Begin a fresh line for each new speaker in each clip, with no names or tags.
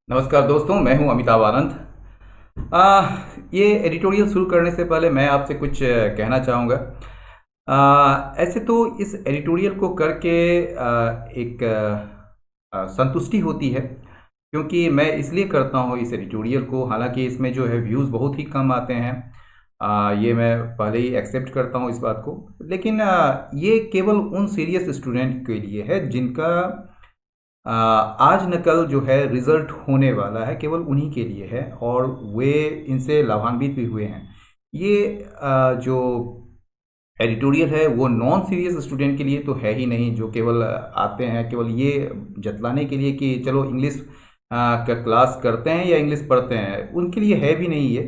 नमस्कार दोस्तों, मैं हूं अमिताभ आनंद। ये एडिटोरियल शुरू करने से पहले मैं आपसे कुछ कहना चाहूँगा। ऐसे तो इस एडिटोरियल को करके एक संतुष्टि होती है, क्योंकि मैं इसलिए करता हूँ इस एडिटोरियल को। हालांकि इसमें जो है व्यूज़ बहुत ही कम आते हैं। ये मैं पहले ही एक्सेप्ट करता हूँ इस बात को। लेकिन ये केवल उन सीरियस स्टूडेंट के लिए है जिनका आज न कल जो है रिजल्ट होने वाला है, केवल उन्हीं के लिए है और वे इनसे लाभान्वित भी हुए हैं। ये जो एडिटोरियल है वो नॉन सीरियस स्टूडेंट के लिए तो है ही नहीं, जो केवल आते हैं केवल ये जतलाने के लिए कि चलो इंग्लिश का क्लास करते हैं या इंग्लिश पढ़ते हैं, उनके लिए है भी नहीं ये।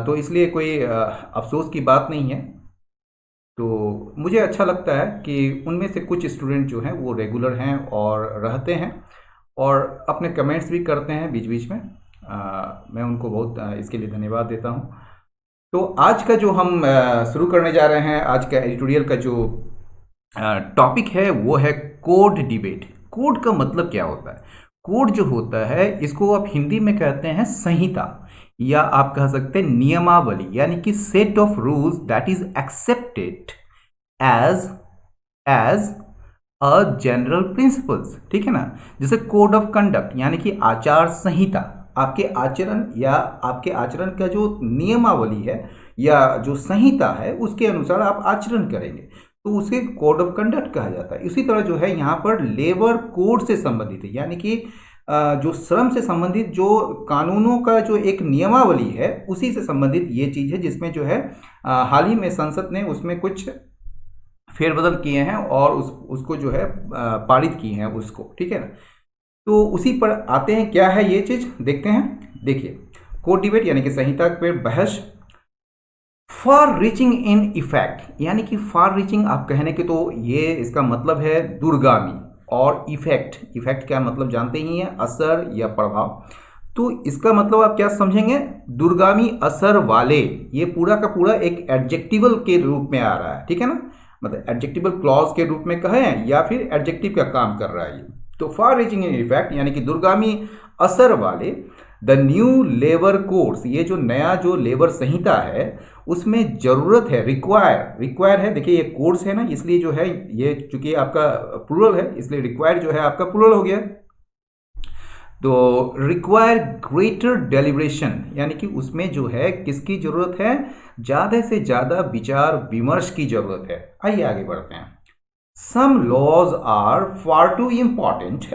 तो इसलिए कोई अफसोस की बात नहीं है। तो मुझे अच्छा लगता है कि उनमें से कुछ स्टूडेंट जो हैं वो रेगुलर हैं और रहते हैं और अपने कमेंट्स भी करते हैं बीच बीच में। मैं उनको बहुत इसके लिए धन्यवाद देता हूं। तो आज का जो हम शुरू करने जा रहे हैं, आज का एडिटोरियल का जो टॉपिक है वो है कोड डिबेट। कोड का मतलब क्या होता है? कोड जो होता है इसको आप हिंदी में कहते हैं संहिता, या आप कह सकते हैं नियमावली, यानी कि set of rules that is accepted as as a general principles. ठीक है ना? जैसे कोड ऑफ कंडक्ट यानी कि आचार संहिता, आपके आचरण या आपके आचरण का जो नियमावली है या जो संहिता है उसके अनुसार आप आचरण करेंगे, तो उसे कोड ऑफ कंडक्ट कहा जाता है। इसी तरह जो है यहाँ पर लेबर कोड से संबंधित है, यानी कि जो श्रम से संबंधित जो कानूनों का जो एक नियमावली है उसी से संबंधित ये चीज़ है, जिसमें जो है हाल ही में संसद ने उसमें कुछ फेरबदल किए हैं और उसको जो है पारित किए हैं उसको। ठीक है ना? तो उसी पर आते हैं, क्या है ये चीज़ देखते हैं। देखिए, कोड डिबेट यानी कि संहिता पर बहस। फार रीचिंग इन इफेक्ट, यानी कि फार रीचिंग आप कहने के तो ये इसका मतलब है दूरगामी, और इफेक्ट, इफेक्ट क्या मतलब जानते ही हैं, असर या प्रभाव। तो इसका मतलब आप क्या समझेंगे? दूरगामी असर वाले, ये पूरा का पूरा एक एडजेक्टिवल के रूप में आ रहा है। ठीक है ना? मतलब एडजेक्टिवल क्लॉज के रूप में कहें या फिर एडजेक्टिव का काम कर रहा है ये। तो फार रीचिंग इन इफेक्ट यानी कि दूरगामी असर वाले द न्यू लेबर कोड्स, ये जो नया जो लेबर संहिता है उसमें जरूरत है, रिक्वायर है। देखिए ये कोड्स है ना, इसलिए जो है ये चूंकि आपका प्लूरल है इसलिए रिक्वायर जो है आपका प्लूरल हो गया। तो रिक्वायर ग्रेटर डेलिब्रेशन, यानी कि उसमें जो है किसकी जरूरत है? ज़्यादा से ज़्यादा विचार विमर्श की जरूरत है। आइए आगे बढ़ते हैं। Some laws are far too important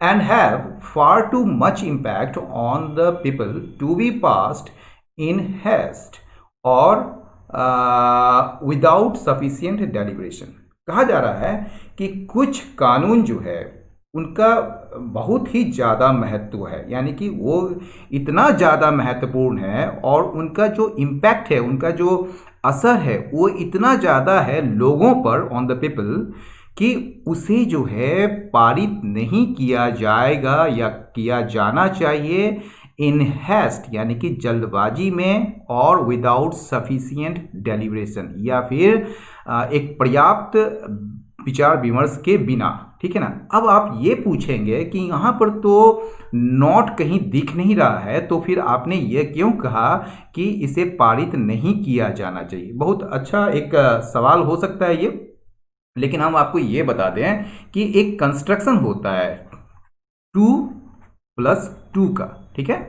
and have far too much impact on the people to be passed in haste or without sufficient deliberation। कहा जा रहा है कि कुछ कानून जो है उनका बहुत ही ज़्यादा महत्व है, यानी कि वो इतना ज़्यादा महत्वपूर्ण है और उनका जो इम्पैक्ट है, उनका जो असर है वो इतना ज़्यादा है लोगों पर, ऑन द पीपल, कि उसे जो है पारित नहीं किया जाएगा या किया जाना चाहिए इन हैस्ट, यानी कि जल्दबाजी में, और विदाउट सफिशिएंट डेलिब्रेशन, या फिर एक पर्याप्त विचार विमर्श के बिना। ठीक है ना? अब आप ये पूछेंगे कि यहाँ पर तो नॉट कहीं दिख नहीं रहा है, तो फिर आपने ये क्यों कहा कि इसे पारित नहीं किया जाना चाहिए? बहुत अच्छा एक सवाल हो सकता है ये, लेकिन हम आपको ये बता दें कि एक कंस्ट्रक्शन होता है 2+2 का। ठीक है?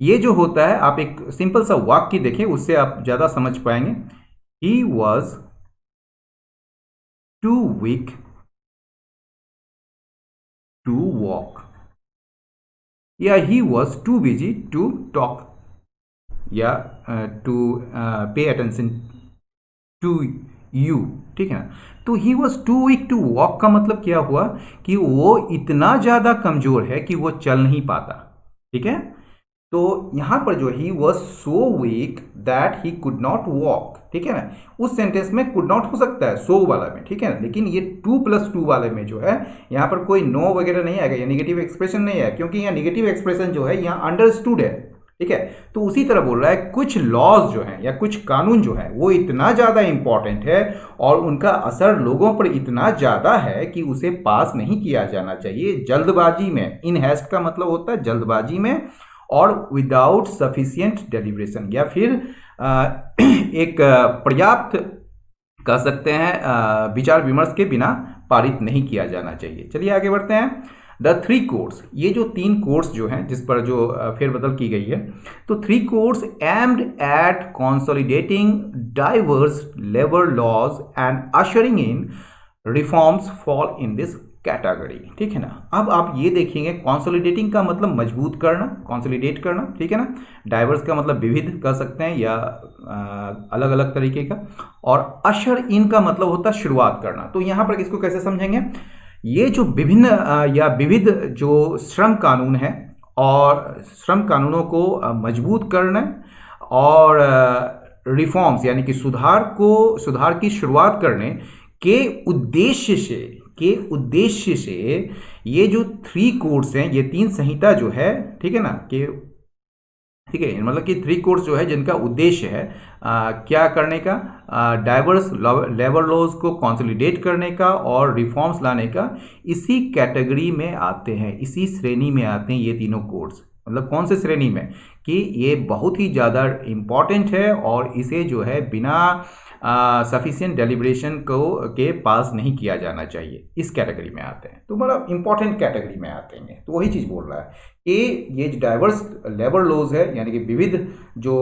ये जो होता है, आप एक सिंपल सा वाक्य देखें, उससे आप ज़्यादा समझ पाएंगे। He was too weak to walk, या he was too busy to talk, या to pay attention to you. ठीक है ना? तो he was too weak to walk का मतलब क्या हुआ कि वो इतना ज़्यादा कमज़ोर है कि वो चल नहीं पाता। ठीक है? तो यहाँ पर जो he was so weak that he could not walk. ठीक है ना? उस सेंटेंस में कुड नॉट हो सकता है सो वाला में। ठीक है ना? लेकिन ये 2+2 वाले में जो है यहाँ पर कोई नो वगैरह नहीं आएगा, या निगेटिव एक्सप्रेशन नहीं है, क्योंकि यहाँ निगेटिव एक्सप्रेशन जो है यहाँ अंडरस्टूड है। ठीक है। तो उसी तरह बोल रहा है कुछ लॉज जो हैं या कुछ कानून जो है वो इतना ज़्यादा इम्पॉर्टेंट है और उनका असर लोगों पर इतना ज़्यादा है कि उसे पास नहीं किया जाना चाहिए जल्दबाजी में। इन हैस्ट का मतलब होता है जल्दबाजी में और विदाउट सफिशियंट डेलिब्रेशन, या फिर एक पर्याप्त कह सकते हैं विचार विमर्श के बिना पारित नहीं किया जाना चाहिए। चलिए आगे बढ़ते हैं। द थ्री कोर्स, ये जो 3 कोर्स जो हैं जिस पर जो फेरबदल की गई है, तो 3 course aimed at consolidating diverse labour laws and ushering in reforms fall in this category. ठीक है ना। अब आप ये देखेंगे कंसोलिडेटिंग का मतलब मजबूत करना, कंसोलिडेट करना, ठीक है ना। डाइवर्स का मतलब विविध कह सकते हैं या अलग अलग तरीके का, और अशर इन का मतलब होता है शुरुआत करना। तो यहाँ पर इसको कैसे समझेंगे, ये जो विभिन्न या विविध जो श्रम कानून है और श्रम कानूनों को मजबूत करना और रिफॉर्म्स यानी कि सुधार की शुरुआत करने के उद्देश्य से ये जो 3 कोर्स हैं, ये 3 संहिता जो है, ठीक है ना, कि ठीक है, मतलब कि 3 कोर्स जो है जिनका उद्देश्य है क्या करने का, डाइवर्स लेबर लॉज को कंसोलिडेट करने का और रिफॉर्म्स लाने का, इसी कैटेगरी में आते हैं, इसी श्रेणी में आते हैं ये तीनों कोर्स। मतलब कौन से श्रेणी में, कि ये बहुत ही ज़्यादा इम्पॉर्टेंट है और इसे जो है बिना सफिशिएंट डेलिब्रेशन के पास नहीं किया जाना चाहिए, इस कैटेगरी में आते हैं। तो बड़ा इंपॉर्टेंट कैटेगरी में आते हैं। तो वही चीज़ बोल रहा है कि ये जो डाइवर्स लेबर लॉज है यानी कि विविध जो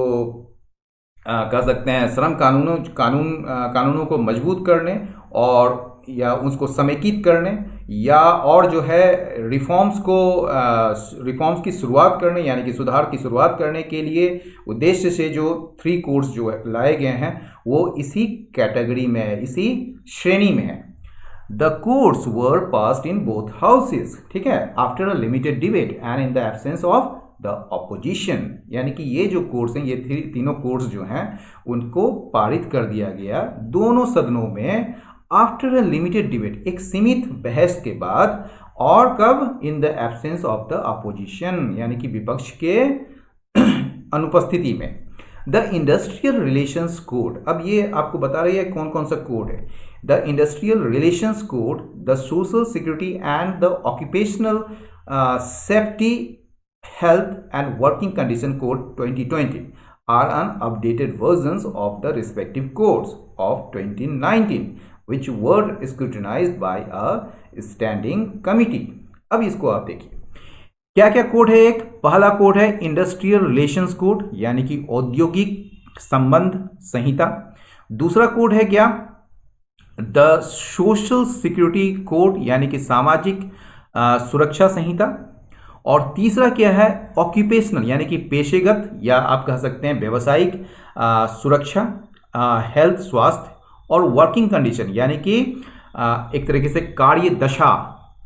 कह सकते हैं श्रम कानूनों को मजबूत करने और या उसको समेकित करने या और जो है रिफॉर्म्स की शुरुआत करने यानी कि सुधार की शुरुआत करने के लिए उद्देश्य से जो 3 कोर्स जो लाए गए हैं वो इसी कैटेगरी में है, इसी श्रेणी में है। The course were passed in both houses, ठीक है, after a limited debate and in the absence of the opposition. यानी कि ये जो कोर्स हैं, ये तीनों कोर्स जो हैं उनको पारित कर दिया गया दोनों सदनों में आफ्टर अ लिमिटेड डिबेट, एक सीमित बहस के बाद, और कब, in the absence of the opposition यानी कि विपक्ष के अनुपस्थिति में। द इंडस्ट्रियल रिलेशंस कोड, अब ये आपको बता रही है कौन कौन सा कोड है। The industrial relations code, the social security and the occupational safety health and working condition code 2020 are unupdated versions of the respective codes of 2019 which were scrutinized by a standing committee। अब इसको आप देखिए क्या क्या code है। एक पहला code है इंडस्ट्रियल रिलेशंस कोड यानी कि औद्योगिक संबंध संहिता। दूसरा कोड है क्या, द सोशल सिक्योरिटी कोड यानी कि सामाजिक सुरक्षा संहिता। और तीसरा क्या है, ऑक्यूपेशनल यानी कि पेशेगत या आप कह सकते हैं व्यावसायिक सुरक्षा, हेल्थ स्वास्थ्य, और वर्किंग कंडीशन यानी कि एक तरीके से कार्य दशा,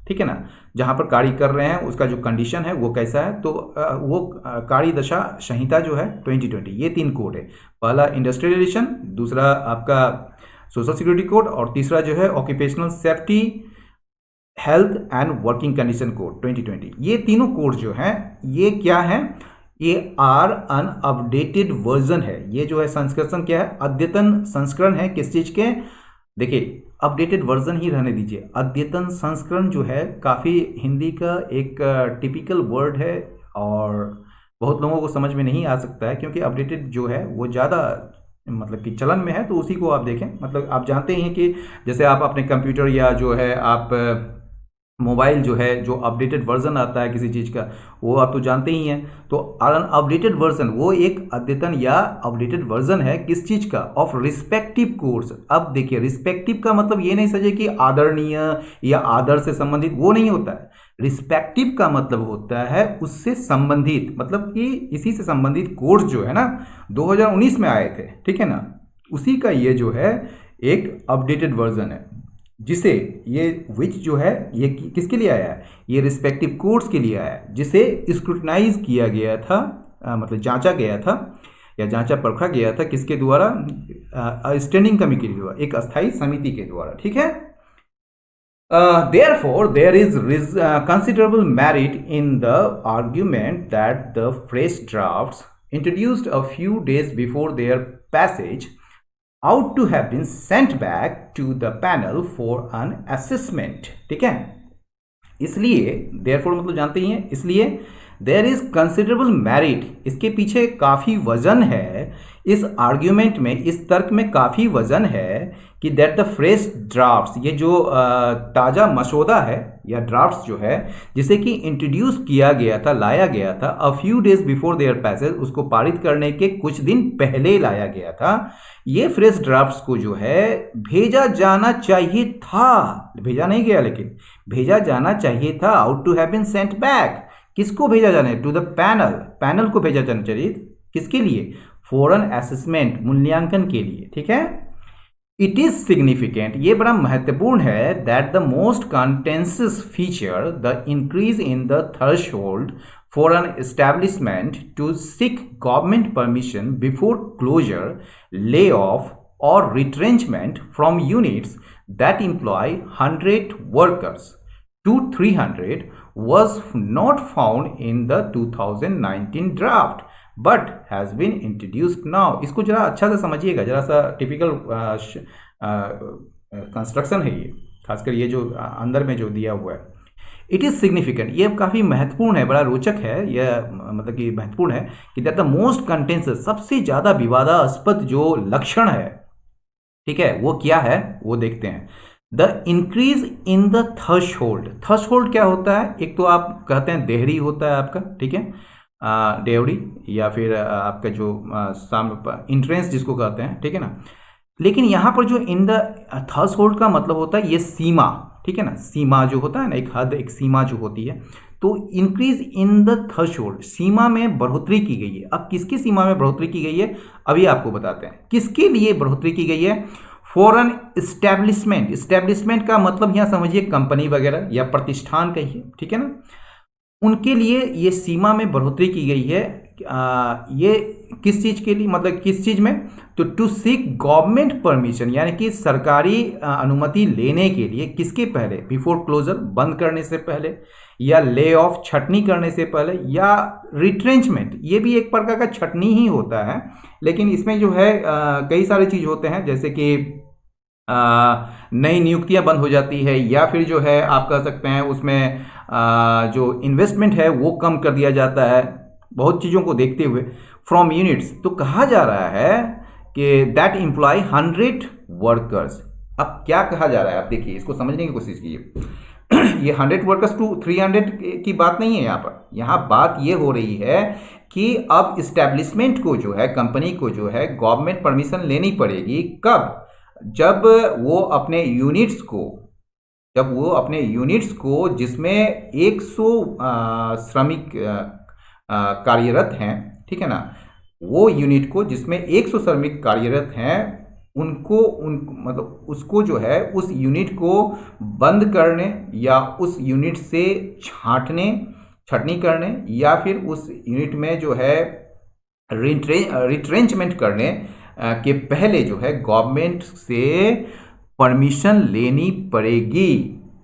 ठीक है ना, जहाँ पर कार्य कर रहे हैं उसका जो कंडीशन है वो कैसा है। तो वो कार्य दशा संहिता जो है 2020, ये 3 कोड है। पहला इंडस्ट्रियल रिलेशन, दूसरा आपका सोशल सिक्योरिटी कोड, और तीसरा जो है occupational safety health and working condition code 2020। ये तीनों कोड जो हैं ये क्या है, ये आर अनअपडेटेड वर्जन है। ये जो है संस्करण क्या है, अद्यतन संस्करण है किस चीज़ के, देखिए अपडेटेड वर्जन ही रहने दीजिए। अद्यतन संस्करण जो है काफ़ी हिंदी का एक टिपिकल वर्ड है और बहुत लोगों को समझ में नहीं आ सकता है क्योंकि अपडेटेड जो है वो ज़्यादा मतलब कि चलन में है। तो उसी को आप देखें, मतलब आप जानते हैं कि जैसे आप अपने कंप्यूटर या जो है आप मोबाइल जो है जो अपडेटेड वर्जन आता है किसी चीज़ का वो आप तो जानते ही हैं। तो अपडेटेड वर्जन वो एक अद्यतन या अपडेटेड वर्जन है किस चीज़ का, ऑफ रिस्पेक्टिव कोर्स। अब देखिए रिस्पेक्टिव का मतलब ये नहीं समझे कि आदरणीय या आदर से संबंधित, वो नहीं होता है। रिस्पेक्टिव का मतलब होता है उससे संबंधित, मतलब कि इसी से संबंधित कोर्स जो है ना 2019 में आए थे, ठीक है ना, उसी का ये जो है एक अपडेटेड वर्जन है, जिसे ये विच जो है ये किसके लिए आया है, ये रिस्पेक्टिव कोर्स के लिए आया है, जिसे स्क्रूटनाइज किया गया था, मतलब जांचा गया था या जांचा परखा गया था किसके द्वारा, स्टैंडिंग कमेटी के द्वारा, एक अस्थाई समिति के द्वारा, ठीक है। Therefore, there is considerable merit in the argument that the fresh drafts introduced a few days before their passage ought to have been sent back to the panel for an assessment. ठीक है, इसलिए therefore मतलब जानते ही हैं, इसलिए there is considerable merit, इसके पीछे काफ़ी वजन है, इस आर्ग्यूमेंट में, इस तर्क में काफ़ी वजन है कि दैट द फ्रेश ड्राफ्ट्स, ये जो ताज़ा मसौदा है या ड्राफ्ट्स जो है जिसे कि इंट्रोड्यूस किया गया था, लाया गया था a few days before their passage, उसको पारित करने के कुछ दिन पहले लाया गया था, ये फ्रेश ड्राफ्ट्स को जो है भेजा जाना चाहिए था, भेजा नहीं गया लेकिन भेजा जाना चाहिए था, ought to have been sent back, किसको भेजा जाना है, टू द पैनल, पैनल को भेजा जाना चाहिए, किसके लिए, फॉर एन असेसमेंट, मूल्यांकन के लिए। ठीक है, इट इज सिग्निफिकेंट, ये बड़ा महत्वपूर्ण है, that the most contentious feature the increase in the threshold for an establishment to seek government permission before closure, lay off और retrenchment from units that employ 100 workers to 300 was not found in the 2019 draft but has been introduced now। इसको जरा अच्छा से समझिएगा, जरा सा typical construction है ये, खासकर ये जो अंदर में जो दिया हुआ है। इट इज़ सिग्निफिकेंट, ये काफ़ी महत्वपूर्ण है, बड़ा रोचक है, यह मतलब कि महत्वपूर्ण है कि दैट द मोस्ट कंटेंसियस, सबसे ज़्यादा विवादास्पद जो लक्षण है, ठीक है, वो क्या है वो देखते हैं। The increase in the threshold, threshold क्या होता है, एक तो आप कहते हैं देहरी होता है आपका, ठीक है, डेवड़ी या फिर आपका जो इंट्रेंस जिसको कहते हैं, ठीक है ना, लेकिन यहाँ पर जो इन द थ्रेशोल्ड का मतलब होता है ये सीमा, ठीक है ना, सीमा जो होता है ना, एक हद, एक सीमा जो होती है, तो इंक्रीज इन द थ्रेशोल्ड, सीमा में बढ़ोतरी की गई है। अब किसकी सीमा में बढ़ोतरी की गई है, अभी आपको बताते हैं किसके लिए बढ़ोतरी की गई है। फॉर एन इस्टेब्लिशमेंट, इस्टेब्लिशमेंट का मतलब यहाँ समझिए कंपनी वगैरह या प्रतिष्ठान कहिए, ठीक है ना, उनके लिए ये सीमा में बढ़ोतरी की गई है। ये किस चीज़ के लिए, मतलब किस चीज़ में, तो टू सीक गवर्नमेंट परमिशन, यानी कि सरकारी अनुमति लेने के लिए, किसके पहले, बिफोर क्लोजर, बंद करने से पहले, या ले ऑफ, छटनी करने से पहले, या रिट्रेंचमेंट, ये भी एक प्रकार का छटनी ही होता है, लेकिन इसमें जो है कई सारे चीज़ होते हैं, जैसे कि नई नियुक्तियां बंद हो जाती है, या फिर जो है आप कह सकते हैं उसमें जो इन्वेस्टमेंट है वो कम कर दिया जाता है, बहुत चीज़ों को देखते हुए। फ्रॉम यूनिट्स, तो कहा जा रहा है कि दैट एम्प्लॉय 100 वर्कर्स। अब क्या कहा जा रहा है, आप देखिए, इसको समझने की कोशिश कीजिए। ये 100 वर्कर्स टू 300 की बात नहीं है यहाँ पर, यहाँ बात ये हो रही है कि अब इस्टेब्लिशमेंट को जो है, कंपनी को जो है गवर्नमेंट परमिशन लेनी पड़ेगी, कब, जब वो अपने यूनिट्स को, जब वो अपने यूनिट्स को जिसमें 100 श्रमिक कार्यरत हैं, ठीक है ना, वो यूनिट को जिसमें 100 श्रमिक कार्यरत हैं, उनको मतलब उसको जो है उस यूनिट को बंद करने या उस यूनिट से छटनी करने, या फिर उस यूनिट में जो है रिट्रेंचमेंट करने के पहले जो है गवर्नमेंट से परमिशन लेनी पड़ेगी।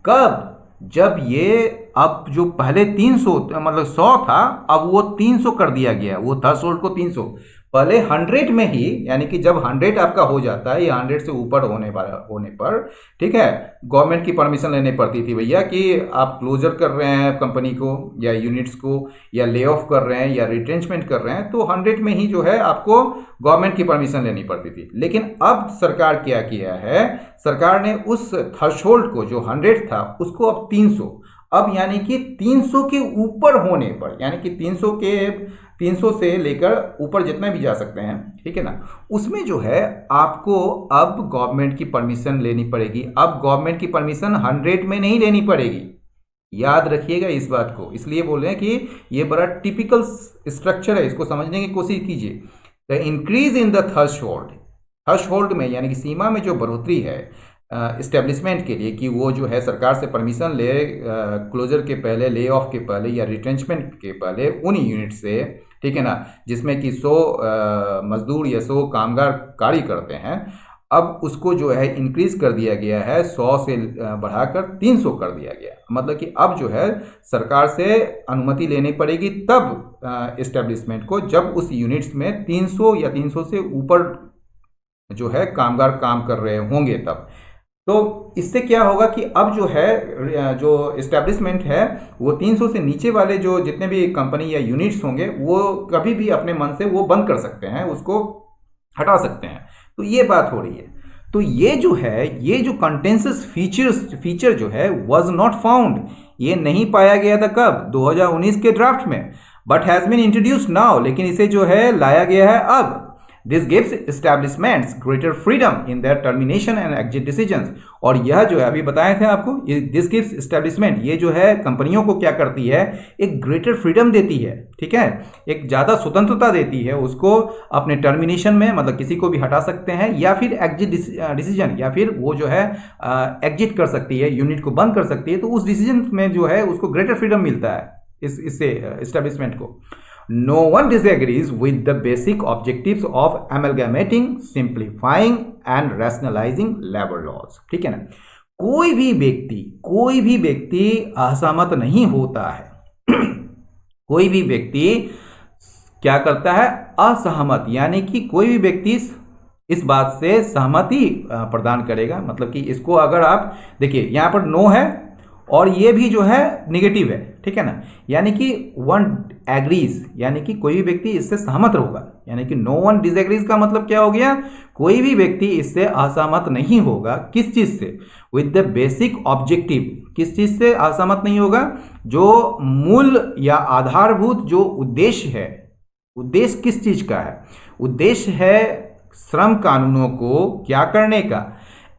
कब, जब ये, अब जो पहले 300 मतलब 100 था, अब वो 300 कर दिया गया, वो थ्रेशोल्ड को 300, पहले 100 में ही, यानी कि जब 100 आपका हो जाता है या 100 से ऊपर होने पर, ठीक है, गवर्नमेंट की परमिशन लेनी पड़ती थी भैया कि आप क्लोजर कर रहे हैं कंपनी को या यूनिट्स को, या ले ऑफ कर रहे हैं या रिट्रेंचमेंट कर रहे हैं, तो 100 में ही जो है आपको गवर्नमेंट की परमिशन लेनी पड़ती थी। लेकिन अब सरकार क्या किया है, सरकार ने उस थ्रेशोल्ड को जो 100 था उसको अब 300, अब यानी कि 300 के ऊपर होने पर, यानी कि 300 से लेकर ऊपर जितना भी जा सकते हैं, ठीक है ना, उसमें जो है आपको अब गवर्नमेंट की परमिशन लेनी पड़ेगी। अब गवर्नमेंट की परमिशन 100 में नहीं लेनी पड़ेगी, याद रखिएगा इस बात को, इसलिए बोल रहे हैं कि ये बड़ा टिपिकल स्ट्रक्चर है, इसको समझने की कोशिश कीजिए। The increase in the threshold, threshold में यानी कि सीमा में जो बढ़ोतरी है इस्टेब्लिशमेंट के लिए, कि वो जो है सरकार से परमिशन ले क्लोजर के पहले, ले ऑफ के पहले या रिट्रेंचमेंट के पहले उन यूनिट से, ठीक है ना, जिसमें कि 100 मजदूर या 100 कामगार कार्य करते हैं, अब उसको जो है इंक्रीज कर दिया गया है, 100 से बढ़ाकर 300 कर दिया गया। मतलब कि अब जो है सरकार से अनुमति लेनी पड़ेगी तब एस्टेब्लिशमेंट को, जब उस यूनिट्स में 300 या 300 से ऊपर जो है कामगार काम कर रहे होंगे तब। तो इससे क्या होगा कि अब जो है जो एस्टेब्लिशमेंट है वो 300 से नीचे वाले जो जितने भी कंपनी या यूनिट्स होंगे वो कभी भी अपने मन से वो बंद कर सकते हैं, उसको हटा सकते हैं। तो ये बात हो रही है। तो ये जो है, ये जो कंटेंसस फीचर जो है वाज नॉट फाउंड, ये नहीं पाया गया था कब, 2019 के ड्राफ्ट में, but has been introduced now, लेकिन इसे जो है लाया गया है अब। This gives establishments greater freedom in their termination and exit decisions. और यह जो है अभी बताए थे आपको, दिस गिव्स एस्टैब्लिशमेंट, ये जो है कंपनियों को क्या करती है, एक ग्रेटर फ्रीडम देती है, ठीक है, एक ज़्यादा स्वतंत्रता देती है उसको अपने टर्मिनेशन में, मतलब किसी को भी हटा सकते हैं, या फिर एग्जिट डिसीजन, या फिर वो जो है एग्जिट कर सकती है, यूनिट को बंद कर सकती है। तो उस डिसीजन में जो है उसको ग्रेटर फ्रीडम मिलता है इससे एस्टैब्लिशमेंट को। No one disagrees with the basic objectives of amalgamating, simplifying and rationalizing labor laws। ठीक है ना, कोई भी व्यक्ति असहमत नहीं होता है कोई भी व्यक्ति क्या करता है, असहमत, यानी कि कोई भी व्यक्ति इस बात से सहमति प्रदान करेगा। मतलब कि इसको अगर आप देखिए, यहां पर नो है और ये भी जो है निगेटिव है, ठीक है ना, यानी कि वन एग्रीज, यानी कि कोई भी व्यक्ति इससे सहमत होगा, यानी कि नो वन डिसएग्रीज का मतलब क्या हो गया, कोई भी व्यक्ति इससे असहमत नहीं होगा। किस चीज से, विद द बेसिक ऑब्जेक्टिव, किस चीज से असहमत नहीं होगा, जो मूल या आधारभूत जो उद्देश्य है, उद्देश्य किस चीज का है, उद्देश्य है श्रम कानूनों को क्या करने का,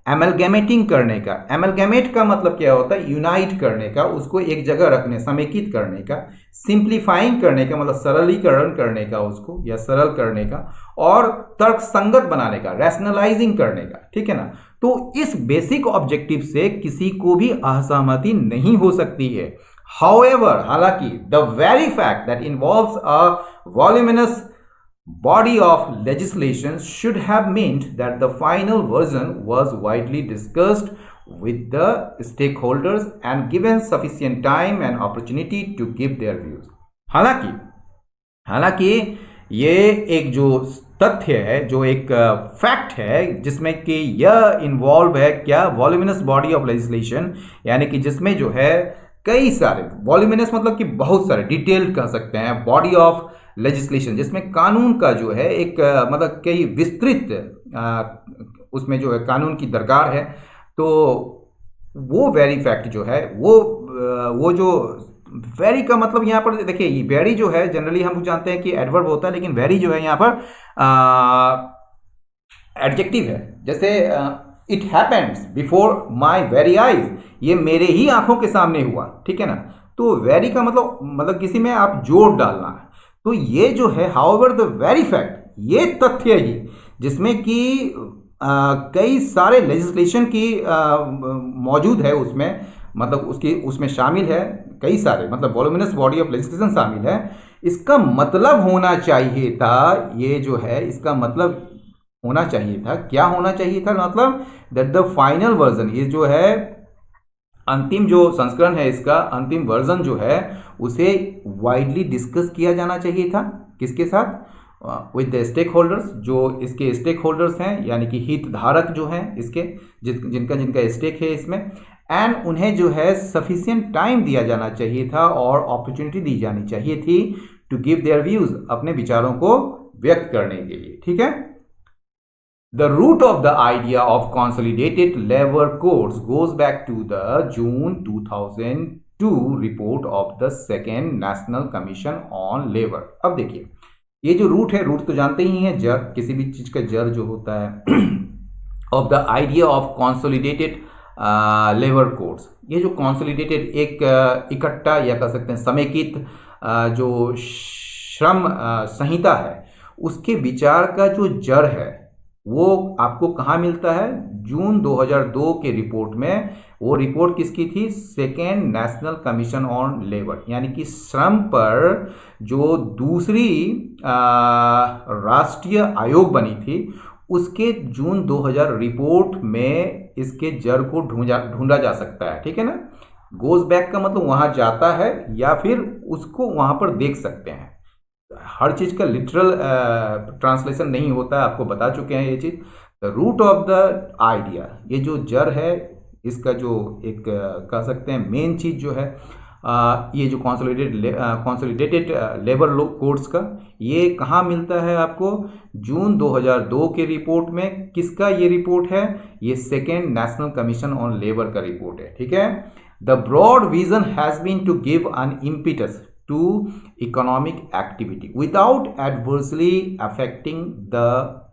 एमलगेमेटिंग करने का। एमलगेमेट का मतलब क्या होता है, यूनाइट करने का, उसको एक जगह रखने, समेकित करने का। सिंप्लीफाइंग करने का मतलब सरलीकरण करने का उसको, या सरल करने का। और तर्क संगत बनाने का, रैशनलाइजिंग करने का, ठीक है ना। तो इस बेसिक ऑब्जेक्टिव से किसी को भी असहमति नहीं हो सकती है। हाउएवर, हालांकि the very fact that involves a voluminous body of legislation should have meant that the final version was widely discussed with the stakeholders and given sufficient time and opportunity to give their views। हालांकि ये एक जो तथ्य है, जो एक fact है, जिसमें कि यह इन्वॉल्व है क्या, वॉल्यूमिनस बॉडी ऑफ लेजिस्लेशन, यानी कि जिसमें जो है कई सारे, वॉल्यूमिनस मतलब कि बहुत सारे, डिटेल्ड कह सकते हैं, बॉडी ऑफ लेजिस्लेशन, जिसमें कानून का जो है एक मतलब कई विस्तृत उसमें जो है कानून की दरकार है। तो वो वेरी फैक्ट जो है, वो जो वेरी का मतलब यहाँ पर देखिए, ये वेरी जो है जनरली हम जानते हैं कि एडवर्ब होता है, लेकिन वेरी जो है यहाँ पर एडजेक्टिव है। जैसे it happens before my very eyes, ये मेरे ही आंखों के सामने हुआ, ठीक है ना। तो वेरी का मतलब किसी में आप जोर डालना है। तो ये जो है हाउएवर द वेरी फैक्ट, ये तथ्य ही जिसमें कि कई सारे लेजिस्लेशन की मौजूद है उसमें, मतलब उसमें शामिल है कई सारे, मतलब वॉल्यूमिनस बॉडी ऑफ लेजिस्लेशन शामिल है। इसका मतलब होना चाहिए था, ये जो है इसका मतलब होना चाहिए था, क्या होना चाहिए था, मतलब दैट द फाइनल वर्जन, ये जो है अंतिम जो संस्करण है, इसका अंतिम वर्जन जो है उसे वाइडली डिस्कस किया जाना चाहिए था। किसके साथ, विद द स्टेक होल्डर्स, जो इसके स्टेक होल्डर्स हैं, यानी कि हितधारक जो हैं इसके, जिनका स्टेक है इसमें, एंड उन्हें जो है सफिशिएंट टाइम दिया जाना चाहिए था और अपॉर्चुनिटी दी जानी चाहिए थी टू गिव देयर व्यूज, अपने विचारों को व्यक्त करने के लिए, ठीक है। The root of the idea of consolidated labor codes goes back to the June 2002 report of the Second National Commission on Labor। अब देखिए, ये जो रूट है, रूट तो जानते ही हैं, जड़, किसी भी चीज का जड़ जो होता है, of the idea of consolidated labour codes. ये जो कॉन्सोलिडेटेड, एक इकट्ठा या कह सकते हैं समेकित जो श्रम संहिता है, उसके विचार का जो जड़ है वो आपको कहाँ मिलता है, जून 2002 के रिपोर्ट में। वो रिपोर्ट किसकी थी, second national commission on labour, यानी कि श्रम पर जो दूसरी राष्ट्रीय आयोग बनी थी, उसके जून 2000 रिपोर्ट में इसके जड़ को ढूंढा जा सकता है, ठीक है ना। गोज बैक का मतलब वहां जाता है या फिर उसको वहां पर देख सकते हैं। हर चीज का लिटरल ट्रांसलेशन नहीं होता है, आपको बता चुके हैं ये चीज। The root of the idea, ये जो जड़ है इसका, जो एक कह सकते हैं मेन चीज जो है, ये जो कॉन्सोलिडेटेड लेबर कोड्स का, ये कहाँ मिलता है आपको? जून 2002 के रिपोर्ट में। किसका ये रिपोर्ट है? ये second national commission on labour का रिपोर्ट है, ठीक है। The broad vision has been to give an impetus to economic activity without adversely affecting the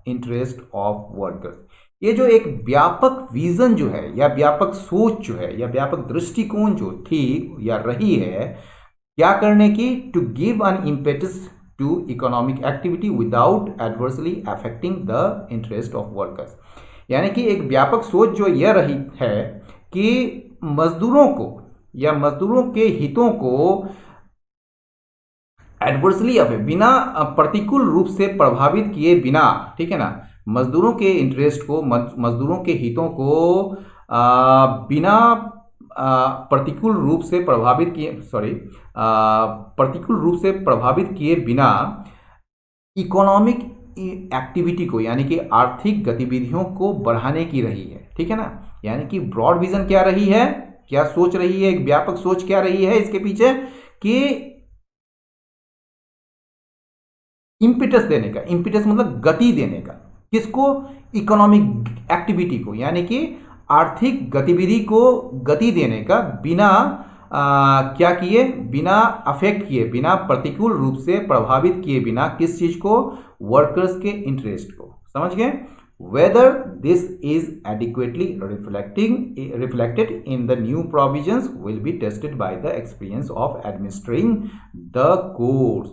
interest of workers। ये जो एक व्यापक विजन जो है या व्यापक सोच जो है या व्यापक दृष्टिकोण जो थी या रही है, क्या करने की? To give an impetus to economic activity without adversely affecting the interest of workers. यानी कि एक व्यापक सोच जो यह रही है कि मजदूरों को या मजदूरों के हितों को एडवर्सली बिना प्रतिकूल रूप से प्रभावित किए बिना, ठीक है ना, मजदूरों के इंटरेस्ट को, मजदूरों के हितों को बिना प्रतिकूल रूप से प्रभावित किए, प्रतिकूल रूप से प्रभावित किए बिना इकोनॉमिक एक्टिविटी को, यानी कि आर्थिक गतिविधियों को बढ़ाने की रही है, ठीक है ना। यानी कि ब्रॉड विजन क्या रही है, क्या सोच रही है, एक व्यापक सोच क्या रही है इसके पीछे? कि इम्पिटस देने का, इम्पिटस मतलब गति देने का, किसको? इकोनॉमिक एक्टिविटी को, यानी कि आर्थिक गतिविधि को गति देने का बिना क्या किए? बिना अफेक्ट किए, बिना प्रतिकूल रूप से प्रभावित किए बिना, किस चीज को? वर्कर्स के इंटरेस्ट को। समझ गए? Whether this is adequately reflected in the new provisions will be tested by the experience of administering the codes।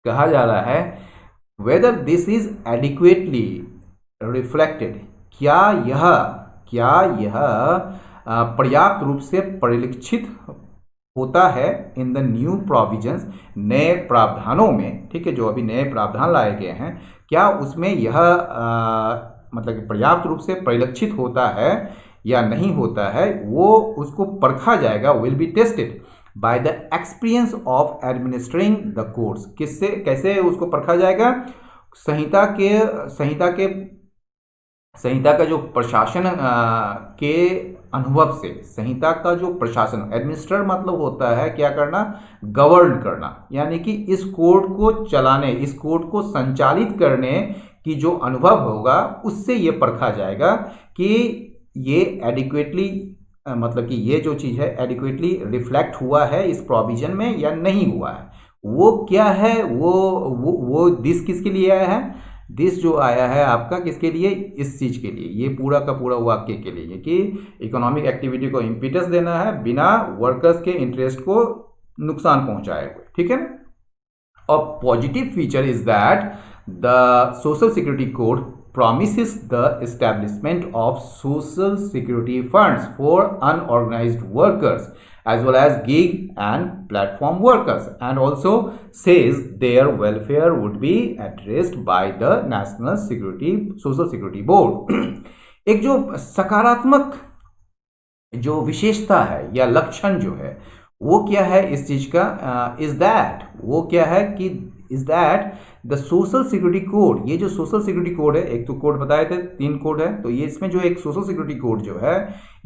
कहा जा रहा है whether this is adequately reflected, क्या यह पर्याप्त रूप से परिलक्षित होता है इन द न्यू प्रोविजंस, नए प्रावधानों में, ठीक है, जो अभी नए प्रावधान लाए गए हैं, क्या उसमें यह मतलब कि पर्याप्त रूप से परिलक्षित होता है या नहीं होता है, वो उसको परखा जाएगा। Will be tested by the experience of administering the codes. किससे, कैसे उसको परखा जाएगा? संहिता का जो प्रशासन के अनुभव से, संहिता का जो प्रशासन, एडमिनिस्टर मतलब होता है क्या करना? गवर्न करना, यानी कि इस कोड को चलाने, इस कोड को संचालित करने की जो अनुभव होगा, उससे ये परखा जाएगा कि ये एडिक्वेटली, मतलब कि ये जो चीज़ है एडिक्वेटली रिफ्लेक्ट हुआ है इस प्रोविजन में या नहीं हुआ है। वो क्या है? वो दिस किसके लिए आया है? दिस जो आया है आपका किसके लिए? इस चीज के लिए, ये पूरा का पूरा वाक्य के लिए कि इकोनॉमिक एक्टिविटी को इम्पिटस देना है बिना वर्कर्स के इंटरेस्ट को नुकसान पहुंचाए हुए, ठीक है ना। और positive feature is that the social security code promises the establishment of social security funds for unorganized workers as well as gig and platform workers, and also says their welfare would be addressed by the National Social Security Board। एक जो सकारात्मक जो विशेषता है या लक्षण जो है वो क्या है इस चीज का? इज दैट, वो क्या है कि is that the social security code, ये जो सोशल सिक्योरिटी कोड है, एक तो कोड बताए थे 3 कोड है, तो ये इसमें जो एक सोशल सिक्योरिटी कोड जो है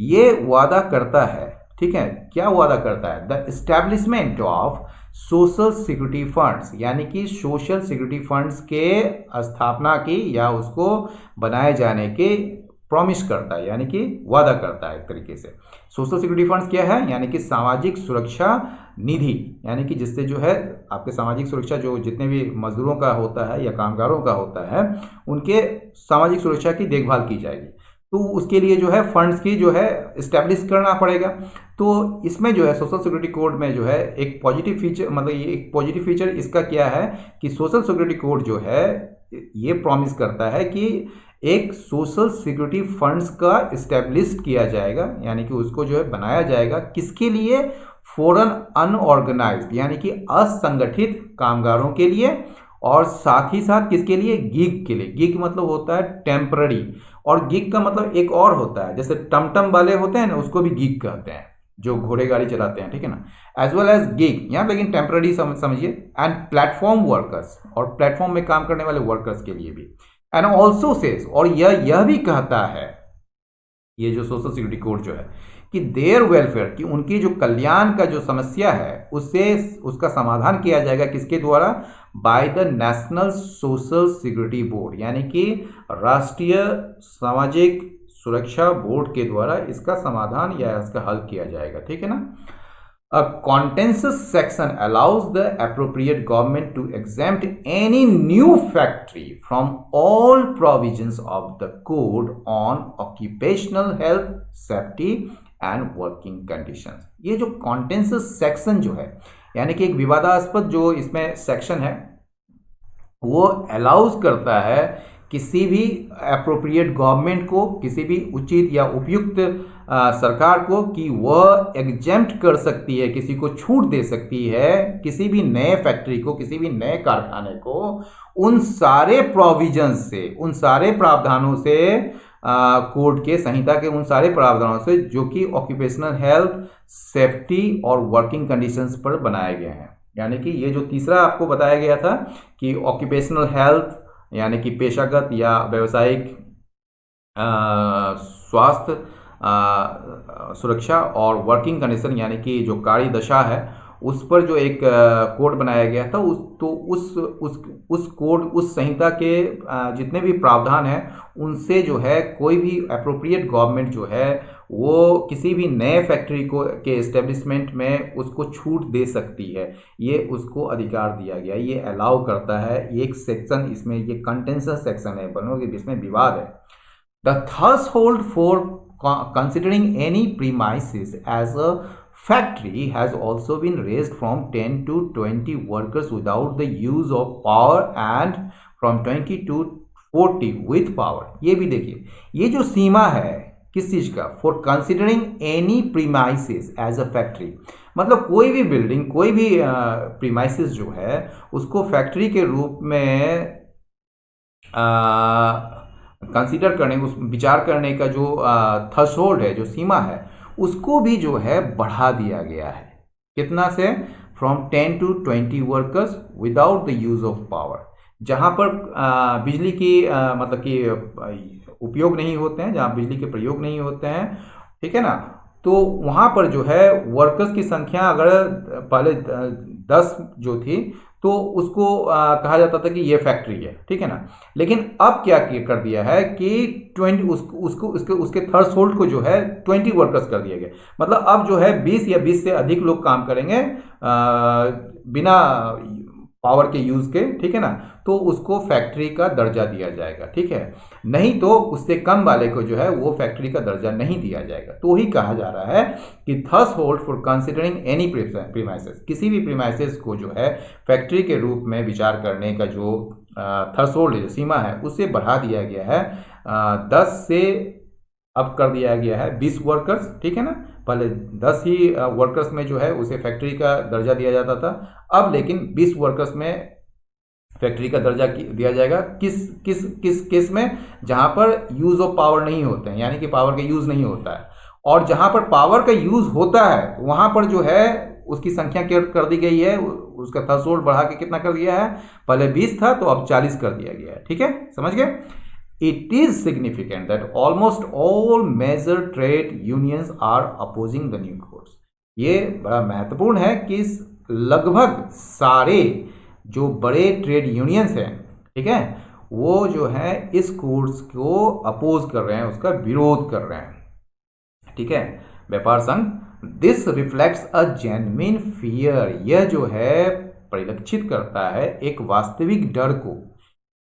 ये वादा करता है, ठीक है, क्या वादा करता है? The establishment of social security funds, यानी कि सोशल सिक्योरिटी फंड्स के स्थापना की या उसको बनाए जाने के प्रॉमिस करता है, यानी कि वादा करता है एक तरीके से। सोशल सिक्योरिटी फंड्स क्या है? यानी कि सामाजिक सुरक्षा निधि, यानी कि जिससे जो है आपके सामाजिक सुरक्षा जो जितने भी मजदूरों का होता है या कामगारों का होता है उनके सामाजिक सुरक्षा की देखभाल की जाएगी, तो उसके लिए जो है फंड्स की जो है इस्टेब्लिश करना पड़ेगा। तो इसमें जो है सोशल सिक्योरिटी कोड में जो है एक पॉजिटिव फीचर, मतलब ये एक पॉजिटिव फीचर इसका क्या है कि सोशल सिक्योरिटी कोड जो है ये प्रॉमिस करता है कि एक सोशल सिक्योरिटी फंड्स का इस्टेब्लिश किया जाएगा, यानी कि उसको जो है बनाया जाएगा, किसके लिए? फॉर एन अनऑर्गेनाइज्ड, यानी कि असंगठित कामगारों के लिए, और साथ ही साथ किसके लिए, गिग के लिए। गिग मतलब होता है टेम्पररी, और गिग का मतलब एक और होता है, जैसे टमटम वाले होते हैं ना, उसको भी गिग कहते हैं, जो घोड़े गाड़ी चलाते हैं, ठीक है ना, एज वेल एज गिग यहाँ, लेकिन टेम्पररी समझिए। एंड प्लेटफॉर्म वर्कर्स, और प्लेटफॉर्म में काम करने वाले वर्कर्स के लिए भी। एंड ऑल्सो सेज, और यह भी कहता है, ये जो सोशल सिक्योरिटी कोड जो है, कि देयर वेलफेयर, कि उनकी जो कल्याण का जो समस्या है उससे उसका समाधान किया जाएगा किसके द्वारा, by the national social security board, यानी कि राष्ट्रीय सामाजिक सुरक्षा बोर्ड के द्वारा इसका समाधान या इसका हल किया जाएगा, ठीक है ना। A contentious section allows the appropriate government to exempt any new factory from all provisions of the code on occupational health, safety and working conditions। ये जो contentious section जो है, यानी कि एक विवादास्पद जो इसमें सेक्शन है, वो अलाउज करता है किसी भी अप्रोप्रिएट गवर्नमेंट को, किसी भी उचित या उपयुक्त सरकार को, कि वह एग्जेम्प्ट कर सकती है, किसी को छूट दे सकती है, किसी भी नए फैक्ट्री को, किसी भी नए कारखाने को, उन सारे प्रोविजंस से, उन सारे प्रावधानों से, कोड के, संहिता के उन सारे प्रावधानों से जो कि ऑक्यूपेशनल हेल्थ, सेफ्टी और वर्किंग कंडीशंस पर बनाए गए हैं। यानी कि ये जो तीसरा आपको बताया गया था कि ऑक्यूपेशनल हेल्थ यानी कि पेशागत या व्यावसायिक स्वास्थ्य सुरक्षा, और वर्किंग कंडीशन यानी कि जो कार्य दशा है, उस पर जो एक कोड बनाया गया था, उस कोड, उस संहिता के जितने भी प्रावधान हैं, उनसे जो है कोई भी अप्रोप्रिएट गवर्नमेंट जो है वो किसी भी नए फैक्ट्री को के एस्टेब्लिशमेंट में उसको छूट दे सकती है, ये उसको अधिकार दिया गया, ये अलाउ करता है। एक सेक्शन इसमें, ये कंटेंशस सेक्शन है, बनोगे जिसमें विवाद है। The threshold for considering any premises as a factory has also been raised from 10 to 20 workers without the use of power and from 20 to 40 with power। ये भी देखिए, ये जो सीमा है किस चीज का, for considering any premises as a factory, मतलब कोई भी बिल्डिंग, कोई भी प्रीमाइसिस जो है उसको फैक्ट्री के रूप में कंसीडर करने, उस विचार करने का जो थ्रेशोल्ड है, जो सीमा है, उसको भी जो है बढ़ा दिया गया है। कितना से, from 10 to 20 workers without the use of power. जहाँ पर बिजली की मतलब कि उपयोग नहीं होते हैं, जहाँ बिजली के प्रयोग नहीं होते हैं, ठीक है ना, तो वहाँ पर जो है वर्कर्स की संख्या अगर पहले 10 जो थी तो उसको कहा जाता था कि ये फैक्ट्री है, ठीक है ना। लेकिन अब क्या कर दिया है कि 20 उसके थ्रेशोल्ड को जो है 20 वर्कर्स कर दिया गया। मतलब अब जो है 20 या 20 से अधिक लोग काम करेंगे बिना पावर के यूज के, ठीक है ना, तो उसको फैक्ट्री का दर्जा दिया जाएगा, ठीक है। नहीं तो उससे कम वाले को जो है वो फैक्ट्री का दर्जा नहीं दिया जाएगा। तो ही कहा जा रहा है कि threshold for considering any premises, किसी भी प्रीमाइसेस को जो है फैक्ट्री के रूप में विचार करने का जो थ्रेशोल्ड सीमा है उससे बढ़ा दिया गया है 10 से अब कर दिया गया है 20 वर्कर्स, ठीक है ना। पहले 10 ही वर्कर्स में जो है उसे फैक्ट्री का दर्जा दिया जाता था, अब लेकिन 20 वर्कर्स में फैक्ट्री का दर्जा दिया जाएगा। किस किस किस केस में, जहां पर यूज ऑफ पावर नहीं होते हैं, यानी कि पावर का यूज नहीं होता है, और जहां पर पावर का यूज होता है वहां पर जो है उसकी संख्या क्या कर दी गई है, उसका थ्रेशोल्ड बढ़ा के कितना कर दिया है, पहले 20 था तो अब 40 कर दिया गया है, ठीक है, समझ गए। It is significant that almost all major trade unions are opposing the new codes। ये बड़ा महत्वपूर्ण है कि लगभग सारे जो बड़े ट्रेड यूनियंस हैं, ठीक है, वो जो है इस कोड्स को अपोज कर रहे हैं, उसका विरोध कर रहे हैं, ठीक है, व्यापार संघ। This reflects a genuine fear, यह जो है परिलक्षित करता है एक वास्तविक डर को,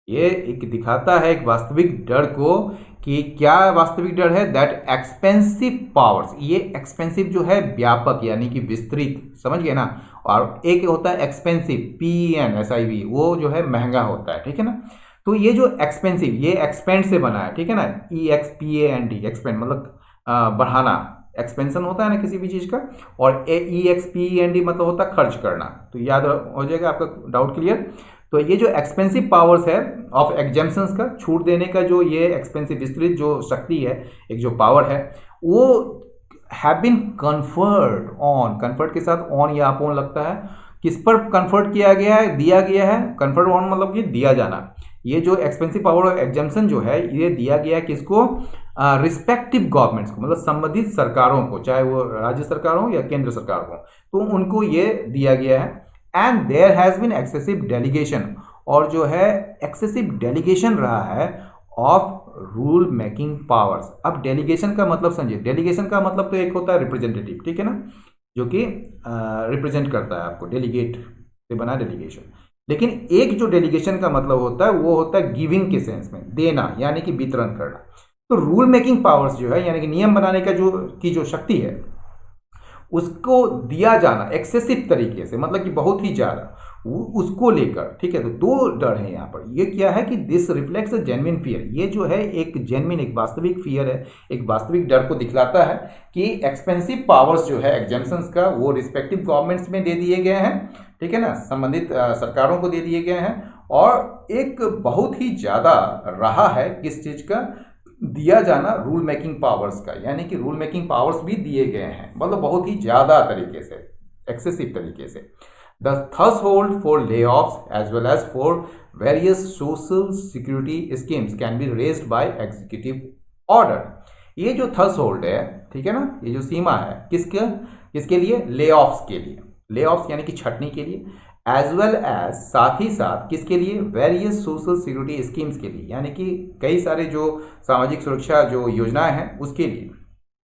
ये एक दिखाता है एक वास्तविक डर को, कि क्या वास्तविक डर है, दैट एक्सपेंसिव पावर्स, ये एक्सपेंसिव जो है व्यापक यानी कि विस्तृत, समझ गए ना, और एक होता है एक्सपेंसिव PENSIV, वो जो है महंगा होता है, ठीक है ना। तो ये जो एक्सपेंसिव, ये एक्सपेंड से बना है, ठीक है ना, EXPAND, एक्सपेंड मतलब बढ़ाना, एक्सपेंशन होता है ना किसी भी चीज का, और EXPEND मतलब होता है खर्च करना। तो याद हो जाएगा आपका, डाउट क्लियर। तो ये जो एक्सपेंसिव पावर्स है ऑफ एग्जेम्पशंस का, छूट देने का जो ये एक्सपेंसिव विस्तृत जो शक्ति है, एक जो पावर है, वो have been conferred on, conferred के साथ ऑन या अपॉन लगता है, किस पर कन्फर्ट किया गया है, दिया गया है। कन्फर्ट ऑन मतलब कि दिया जाना। ये जो एक्सपेंसिव पावर ऑफ एग्जेम्पशन जो है ये दिया गया है किसको, रिस्पेक्टिव गवर्नमेंट्स को, मतलब संबंधित सरकारों को, चाहे वो राज्य सरकार हो या केंद्र सरकार हो, तो उनको ये दिया गया है। And there has been excessive delegation, और जो है एक्सेसिव डेलीगेशन रहा है ऑफ रूल मेकिंग पावर्स। अब डेलीगेशन का मतलब समझिए, डेलीगेशन का मतलब तो एक होता है रिप्रेजेंटेटिव, ठीक है ना, जो कि रिप्रेजेंट करता है आपको, डेलीगेट से बना डेलीगेशन। लेकिन एक जो डेलीगेशन का मतलब होता है वो होता है गिविंग के सेंस में, देना, यानी कि वितरण करना। तो रूल मेकिंग पावर्स जो है, यानी कि नियम बनाने का जो शक्ति है, उसको दिया जाना एक्सेसिव तरीके से, मतलब कि बहुत ही ज़्यादा, उसको लेकर, ठीक है। तो दो डर है यहाँ पर। ये क्या है कि दिस रिफ्लेक्ट्स जेन्युइन फियर, ये जो है एक जेन्युइन, एक वास्तविक फियर है, एक वास्तविक डर को दिखलाता है कि एक्सपेंसिव पावर्स जो है एग्जेम्पशंस का, वो रिस्पेक्टिव गवर्नमेंट्स में दे दिए गए हैं, ठीक है ना, संबंधित सरकारों को दे दिए गए हैं। और एक बहुत ही ज़्यादा रहा है किस चीज़ का, दिया जाना रूल मेकिंग पावर्स का, यानी कि रूल मेकिंग पावर्स भी दिए गए हैं, मतलब बहुत ही ज़्यादा तरीके से, एक्सेसिव तरीके से। The threshold for layoffs as well as for various social security schemes can be raised by executive order. ये जो थ्रेशोल्ड है, ठीक है ना, ये जो सीमा है, किसके लिए, लेऑफ्स के लिए, लेऑफ्स यानी कि छटनी के लिए, एज वेल एज साथ ही साथ किसके लिए, वेरियस सोशल सिक्योरिटी स्कीम्स के लिए, यानी कि कई सारे जो सामाजिक सुरक्षा जो योजनाएं हैं उसके लिए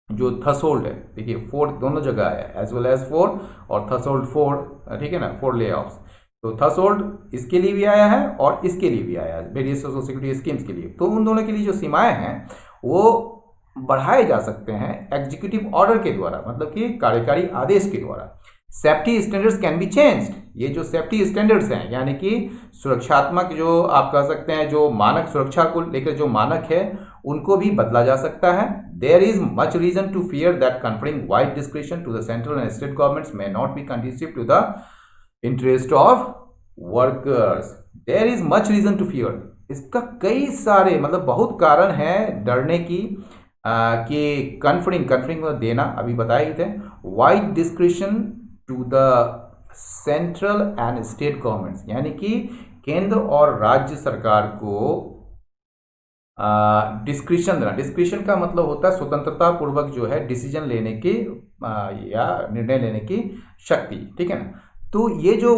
जो थ्रेशोल्ड है। देखिए 4 दोनों जगह है, एज वेल एज 4 और थ्रेशोल्ड 4, ठीक है ना, 4 लेऑफ्स। तो थ्रेशोल्ड इसके लिए भी आया है और इसके लिए भी आया है, वेरियस सोशल सिक्योरिटी स्कीम्स के लिए। तो उन दोनों के लिए जो सीमाएं हैं वो बढ़ाए जा सकते हैं एग्जीक्यूटिव ऑर्डर के द्वारा, मतलब कि कार्यकारी आदेश के द्वारा। Safety standards can be changed, ये जो सेफ्टी स्टैंडर्ड्स हैं, यानी कि सुरक्षात्मक जो आप कह सकते हैं, जो मानक, सुरक्षा को लेकर जो मानक है, उनको भी बदला जा सकता है। There is much reason to fear that conferring wide description to the central and state governments may not be conducive to the interest of workers. There is much reason to fear, इसका कई सारे मतलब बहुत कारण है डरने की, कि कन्फरिंग मतलब देना, अभी बताए ही थे, wide description to the central and state governments, यानी कि केंद्र और राज्य सरकार को डिस्क्रिशन देना। डिस्क्रिशन का मतलब होता है स्वतंत्रता पूर्वक जो है डिसीजन लेने की या निर्णय लेने की शक्ति, ठीक है ना। तो ये जो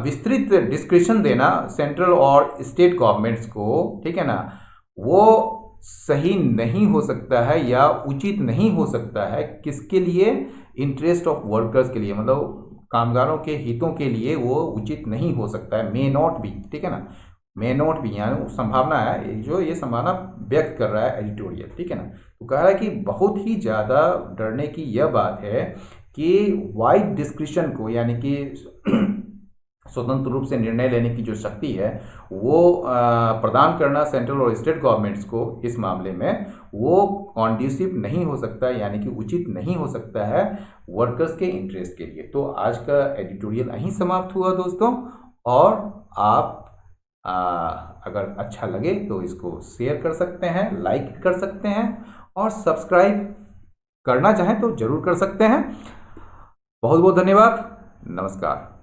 विस्तृत डिस्क्रिशन देना सेंट्रल और स्टेट गवर्नमेंट्स को, ठीक है ना, वो सही नहीं हो सकता है या उचित नहीं हो सकता है, किसके लिए, इंटरेस्ट ऑफ वर्कर्स के लिए, मतलब कामगारों के हितों के लिए वो उचित नहीं हो सकता है, मे नॉट बी, ठीक है ना, मे नॉट बी, यानी संभावना है, जो ये संभावना व्यक्त कर रहा है एडिटोरियल, ठीक है ना। तो कह रहा है कि बहुत ही ज़्यादा डरने की यह बात है कि वाइड डिस्क्रिप्शन को, यानी कि स्वतंत्र रूप से निर्णय लेने की जो शक्ति है वो प्रदान करना सेंट्रल और स्टेट गवर्नमेंट्स को इस मामले में, वो कॉन्ड्यूसिव नहीं हो सकता, यानी कि उचित नहीं हो सकता है वर्कर्स के इंटरेस्ट के लिए। तो आज का एडिटोरियल यहीं समाप्त हुआ दोस्तों, और आप अगर अच्छा लगे तो इसको शेयर कर सकते हैं, लाइक कर सकते हैं, और सब्सक्राइब करना चाहें तो जरूर कर सकते हैं। बहुत बहुत धन्यवाद, नमस्कार।